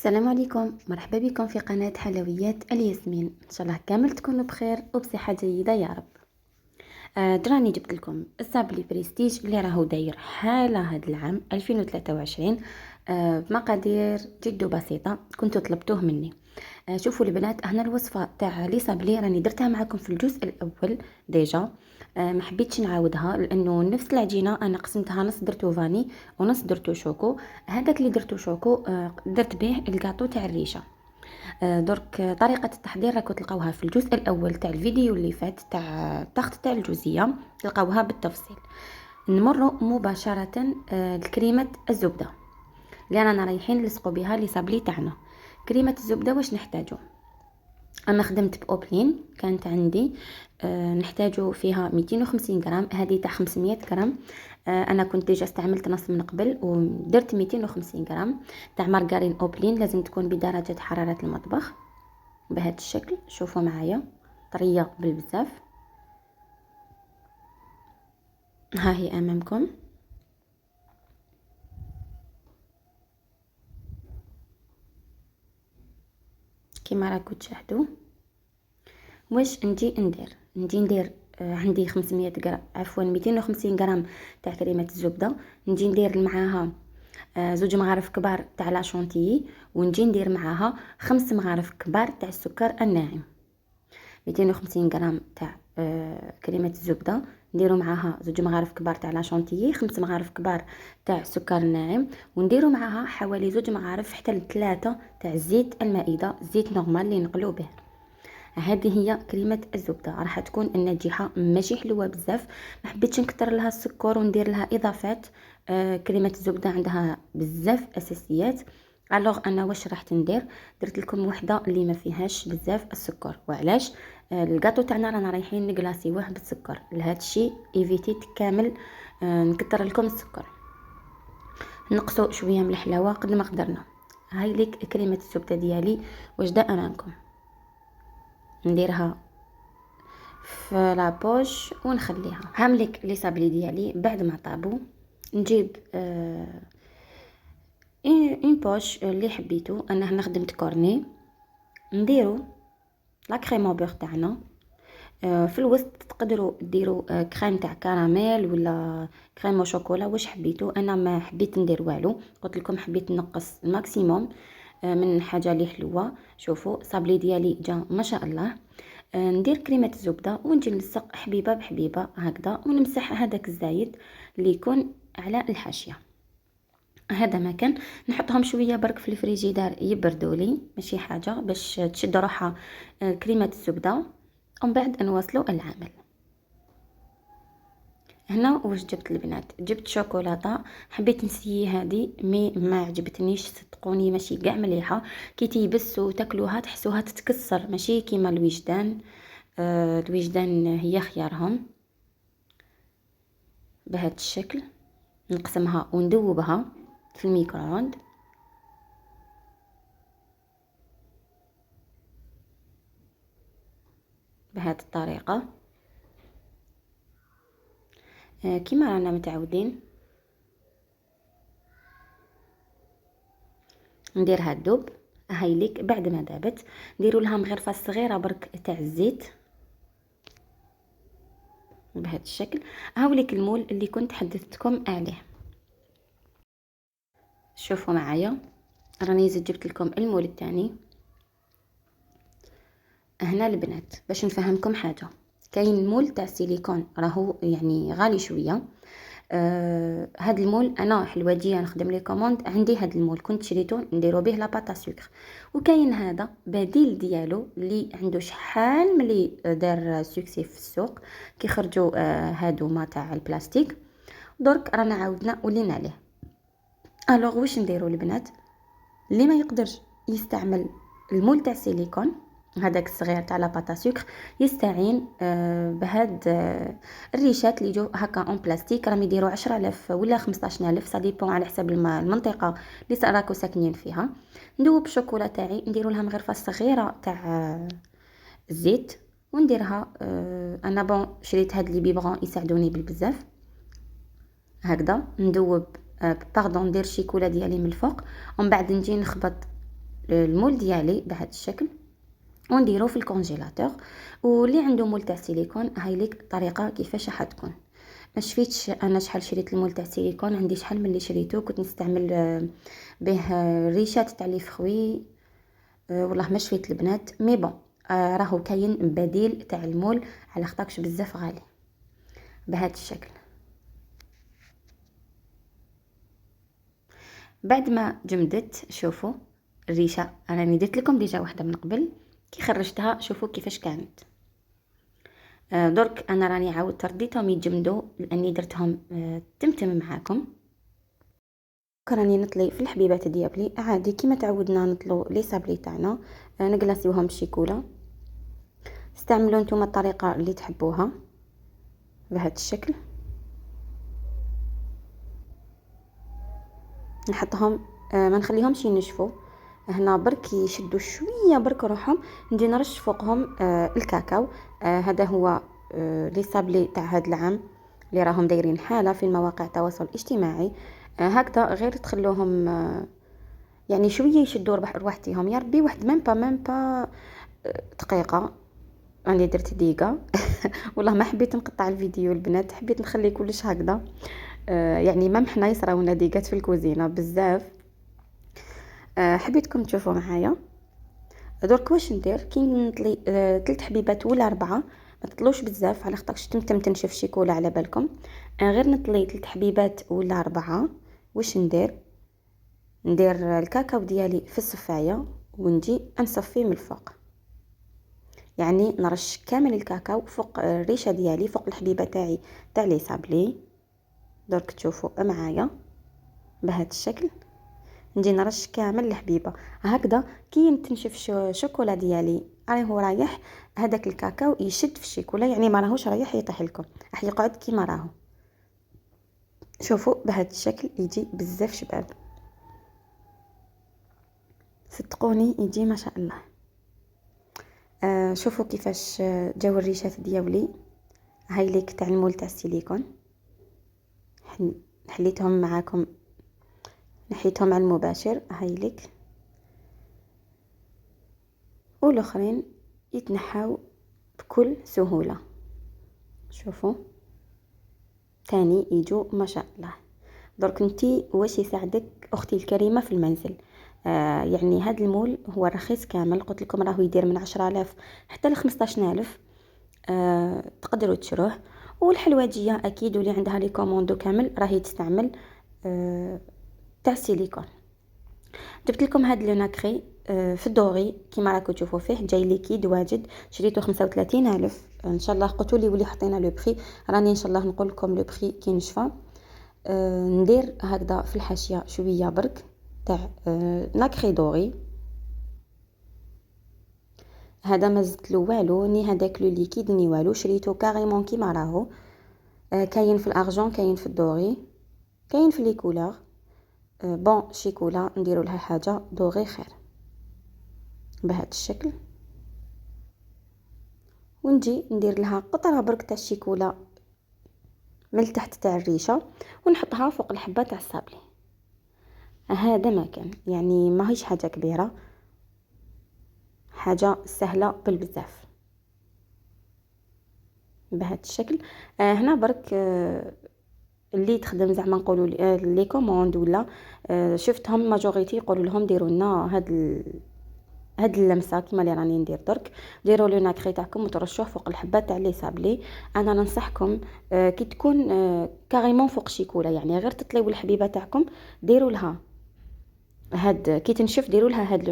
السلام عليكم، مرحبا بكم في قناة حلويات الياسمين. ان شاء الله كامل تكونوا بخير وبصحة جيدة يا رب. دراني جبت لكم الصابلي بريستيج اللي راهو داير حالة هذا العام 2023 بمقادير جد بسيطة كنتوا طلبتوه مني. شوفوا البنات، هنا الوصفة تاع لي صابلي راني درتها معكم في الجزء الاول ديجا. ما حبيتش نعاودها لانه نفس العجينه انا قسمتها، نص درتو فاني ونص درتو شوكو. هذاك اللي درتو شوكو درت به الكاطو تاع الريشه. درك طريقه التحضير راكم تلقاوها في الجزء الاول تاع الفيديو اللي فات تاع الطخت تاع الجوزيه، تلقاوها بالتفصيل. نمر مباشره لكريمه الزبده اللي رانا رايحين نلصقوا بها لي صابلي تاعنا. كريمه الزبده واش نحتاجو؟ انا خدمت باوبلين، كانت عندي نحتاجو فيها 250 غرام، هذه تاع 500 غرام. انا كنت ديجا استعملت نص من قبل ودرت 250 غرام تاع مارغرين اوبلين، لازم تكون بدرجه حراره المطبخ بهذا الشكل. شوفوا معايا طريه بالبزاف، ها هي امامكم. كما راكم تشاهدوا واش نجي ندير عندي 500 غرام، عفوا 250 غرام تاع كريمه الزبده. نجي ندير معاها زوج مغارف كبار تاع لا شونتيي، ونجي ندير معاها 5 مغارف كبار تاع السكر الناعم. 250 غرام تاع كريمه الزبده، نديروا معاها زوج مغارف كبار تاع لا شونتيي، 5 مغارف كبار تاع السكر الناعم، ونديروا معاها حوالي زوج مغارف حتى لثلاثه تاع زيت المائده، زيت نورمال اللي نقلو به. هذه هي كريمه الزبده، راح تكون الناجحه ماشي حلوه بزاف، ما حبيتش نكثر لها السكر وندير لها اضافات. كريمه الزبده عندها بزاف اساسيات. الوغ انا واش راح ندير؟ درت لكم وحده اللي ما فيهاش بزاف السكر. وعلاش؟ الكاطو تاعنا رانا رايحين نكلاسيوه بالسكر، لهذا الشيء ايفيتيت كامل نكثر لكم السكر، نقصوا شويه من الحلاوه قد ما قدرنا. هاي ليك كريمه الزبده ديالي واجده امامكم. نديرها في لابوش ونخليها. هاملك لي صابلي ديالي بعد ما طابوا، نجيب اون بوش اللي حبيتو. انا هنا خدمت كورني. نديرو لا كريم بور تاعنا. في الوسط تقدروا ديروا كريم تاع كراميل ولا كريم شوكولا، واش حبيتو. انا ما حبيت ندير والو، قلت لكم حبيت نقص الماكسيموم من حاجه اللي حلوه. شوفوا صابلي ديالي جا ما شاء الله. ندير كريمه الزبده ونجي نلصق حبيبه بحبيبه هكذا، ونمسح هذاك الزايد اللي يكون على الحاشيه. هذا ما كان نحطهم شويه برك في الفريجيدار يبردوا لي، ماشي حاجه باش تشد روحها كريمه الزبده، ومن بعد نواصلوا العمل. هنا واش جبت البنات؟ جبت شوكولاته، حبيت نسيي هذه مي ما عجبتنيش صدقوني، ماشي كاع مليحه. كي تيبسوا تاكلوها تحسوها تتكسر، ماشي كيما الوجدان. الوجدان هي خيارهم. بهذا الشكل نقسمها وندوبها في الميكرووند بهذه الطريقه كما رانا متعودين. نديرها تذوب. هاي ليك بعد ما ذابت نديروا لها مغرفه صغيره برك تاع الزيت بهذا الشكل. هاوليك المول اللي كنت حدثتكم عليه. شوفوا معايا راني جبت لكم المول الثاني. هنا البنات باش نفهمكم حاجه، كاين المول تاع السيليكون راهو يعني غالي شويه. هاد المول انا حلوجيه نخدم لي كوموند، عندي هاد المول كنت شريته نديرو به لاباطا سكر. وكاين هذا بديل ديالو اللي عنده شحال ملي دار سوكسي في السوق كي خرجوا هادو ما تاع البلاستيك. درك رانا عاودنا ولينا عليه. الوغ واش نديرو البنات؟ اللي ما يقدرش يستعمل المول تاع السيليكون هذاك الصغير تاع لاباطا سكر، يستعين بهاد الريشات اللي جو هكا اون بلاستيك، راهم يديروا 10,000 ولا 15,000 سا ديبون على حساب المنطقه اللي راكو ساكنين فيها. ندوب الشوكولا تاعي، نديروا لها مغرفه صغيره تاع الزيت ونديرها. انا بون شريت هاد لي بيبغون يساعدوني بالبزاف. هكذا ندوب باردون ندير الشيكولا ديالي من الفوق، ومن بعد نجي نخبط المول ديالي بهذا الشكل ونديرو في الكونجيلاتور. واللي عنده مول تاع سيليكون هاي ليك الطريقه كيفاش راح تكون. ما شفيتش انا شحال شريت المول تاع سيليكون، عندي شحال من اللي شريته كنت نستعمل به ريشات تاع لي فخوي. والله ما شفيت البنات مي بون. راهو كاين بديل تاع المول على خاطرش بزاف غالي بهذا الشكل. بعد ما جمدت شوفوا الريشه راني درت لكم ديجا واحده من قبل كي خرجتها، شوفوا كيفاش كانت. درك انا راني عاودت رديتهم يتجمدوا لاني درتهم تمتم معاكم. راني نطلي في الحبيبات ديالي عادي كيما تعودنا نطلو لي صابلي تاعنا، نقلاسيوهم بالشيكولا. استعملوا نتوما الطريقه اللي تحبوها بهذا الشكل. نحطهم ما نخليهمش ينشفوا، هنا برك يشدوا شويه برك روحهم، نجي نرش فوقهم الكاكاو. هذا هو لي صابلي تاع هذا العام اللي راهم دايرين حاله في المواقع التواصل الاجتماعي. هكذا غير تخلوهم يعني شويه يشدوا رواحتهم يا ربي. واحد ميم با دقيقه راني درت دقيقه والله ما حبيت نقطع الفيديو البنات، حبيت نخلي كلش هكذا. يعني ما حنا يصراونا ديقات في الكوزينه بزاف. حبيتكم تشوفوا معايا. درك واش ندير كي نطلي 3 حبيبات ولا 4، ما تطلوش بزاف على خاطرش تمتم تنشف شيكولا على بالكم. غير نطلي 3 حبيبات ولا 4. واش ندير الكاكاو ديالي في الصفايه ونجي نصفيه من الفوق، يعني نرش كامل الكاكاو فوق الريشه ديالي فوق الحبيبه تاعي تاع لي صابلي. درك تشوفوا معايا بهذا الشكل، نجي نرش كامل الحبيبه هكذا. كي تنشف شوكولا ديالي هو رايح هذاك الكاكاو يشد في الشيكولا، يعني ما راهوش رايح يطيح لكم، راح يقعد كيما راهو. شوفوا بهذا الشكل يجي بزاف شباب، صدقوني يجي ما شاء الله. شوفوا كيفاش جاو الريشات ديالي. هاي ليك تاع المول تاع السيليكون، حليتهم معاكم نحيتهم على المباشر. هاي ليك والاخرين يتنحاو بكل سهوله. شوفوا تاني يجوا ما شاء الله. درك انتي واش يساعدك اختي الكريمه في المنزل؟ يعني هذا المول هو رخيص كامل، قلت لكم راهو يدير من 10,000 حتى ل 15,000. تقدروا تشروه. والحلواجيه اكيد واللي عندها لي كوموندو كامل راهي تستعمل تاع السيليكون. جبت لكم هذا لو ناكري في الدوري كيما راكم تشوفوا فيه جاي ليكيد واجد، شريته 35,000 ان شاء الله. قلتوا لي ولي حطينا لو بري، راني ان شاء الله نقول لكم لو بري كي نشفى. ندير هكذا في الحاشيه شويه برك تاع ناكري دوري. هذا ما زدت له والو ني هذاك لو ليكيد ني والو، شريته كاريمون كيما راهو. كاين في الارجون كاين في الدوري كاين في لي كولور. بون شيكولا نديروا لها حاجه دوغي خير بهذا الشكل، ونجي ندير لها قطره برك تاع الشيكولا من تحت تاع الريشه ونحطها فوق الحبه تاع الصابلي. هذا ما كان يعني ماهيش حاجه كبيره، حاجه سهله بالبزاف بهذا الشكل. هنا برك اللي تخدم زعما نقولوا لي كوموند ولا شفتهم ماجوريتي يقولوا لهم ديروا لنا هاد اللمسه كيما اللي راني ندير درك. ديروا لو ناكري تاعكم وترشوه فوق الحبات تاع لي صابلي. انا ننصحكم كي تكون كاريمون فوق شيكولا، يعني غير تطليو الحبيبه تاعكم ديروا لها هاد كي تنشف ديروا لها هاد